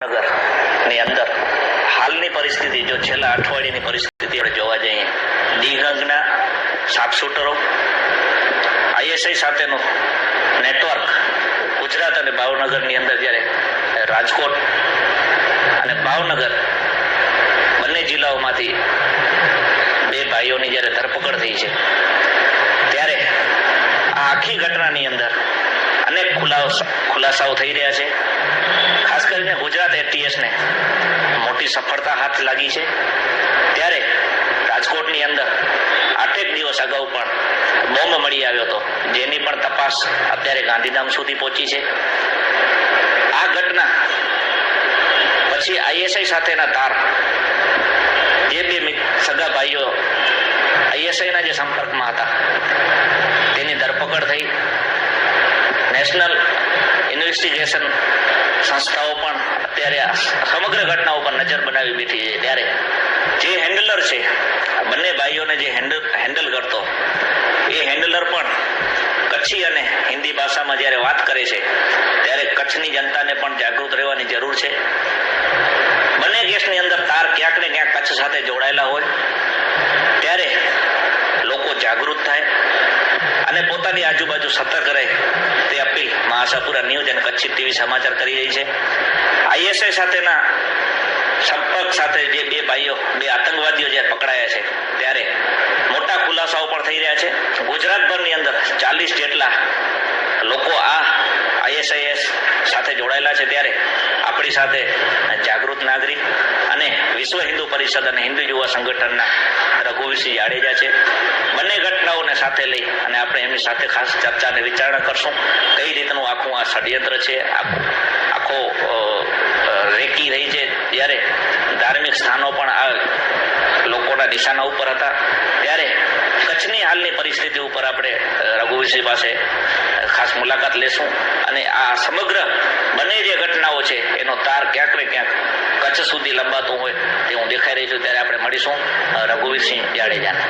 નગરની અંદર હાલની પરિસ્થિતિ, જો છેલ્લા અઠવાડિયાની પરિસ્થિતિ આપણે જોવા જઈએ, દિવ્યાંગના શાર્પશૂટરો, આઈએસઆઈ સાથેનું નેટવર્ક ગુજરાત અને ભાવનગરની અંદર જ્યારે રાજકોટ અને ભાવનગર બંને જિલ્લાઓમાંથી બે ભાઈઓની જ્યારે ધરપકડ થઈ છે, ત્યારે આ આખી ઘટનાની અંદર અનેક ખુલાસાઓ થઈ રહ્યા છે. ખાસ કરીને ગુજરાત એટીએસને મોટી સફળતા હાથ લાગી છે. ત્યારે રાજકોટની અંદર 8 દિવસ અગાઉ પણ બોમ્બ મળી આવ્યો હતો, જેની પણ તપાસ અત્યારે ગાંધીધામ સુધી પહોંચી છે. આ ઘટના પછી આઈએસઆઈ સાથેના તાર, જે બે સગા ભાઈઓ આઈએસઆઈના જે સંપર્કમાં હતા, તેની ધરપકડ થઈ. નેશનલ ઇન્વેસ્ટિગેશન સંસ્થાઓ પણ અત્યારે આ સમગ્ર ઘટના ઉપર નજર બનાવી બેઠી છે. ત્યારે જે હેન્ડલર છે, બંને ભાઈઓને જે હેન્ડલ કરતો, એ હેન્ડલર પણ કચ્છી અને હિન્દી ભાષામાં જ્યારે વાત કરે છે, ત્યારે કચ્છની જનતાને પણ જાગૃત રહેવાની જરૂર છે. બંને કેસની અંદર તાર ક્યાંક ને ક્યાંક કચ્છ સાથે જોડાયેલા હોય, ત્યારે લોકો જાગૃત થાય અને પોતાની આજુબાજુ સતર્ક રહે, તે અપીલ મહાસાપુરા ન્યૂઝ અને કચ્છી ટીવી સમાચાર કરી રહી છે. આઈએસઆઈ સાથેના સંપર્ક સાથે જે બે ભાઈઓ, બે આતંકવાદીઓ જ્યારે પકડાયા છે, ત્યારે મોટા ખુલાસાઓ પણ થઈ રહ્યા છે. ગુજરાતભરની અંદર 40 જેટલા લોકો આ આઈએસઆઈએસ સાથે જોડાયેલા છે. ત્યારે આપણી સાથે જાગૃત નાગરિક અને વિશ્વ હિન્દુ પરિષદ અને હિન્દુ યુવા સંગઠનના રઘુવીરસિંહ જાડેજા છે. બંને ઘટનાઓને સાથે લઈ અને આપણે એમની સાથે ખાસ ચર્ચા અને વિચારણા કરશું. કઈ રીતનું આખું આ ષડયંત્ર છે, આખો રેકી રહી છે, જ્યારે ધાર્મિક સ્થાનો પણ આ લોકોના નિશાના ઉપર હતા. ત્યારે કચ્છની હાલની પરિસ્થિતિ ઉપર આપણે રઘુવીરસિંહ પાસે ખાસ મુલાકાત લેશું અને આ સમગ્ર બંને જે ઘટનાઓ છે, એનો તાર ક્યાંક ને ક્યાંક કચ્છ સુધી લંબાતો હોય તેવું દેખાઈ રહ્યું છે. ત્યારે આપણે મળીશું રઘુવીરસિંહ જાડેજાને.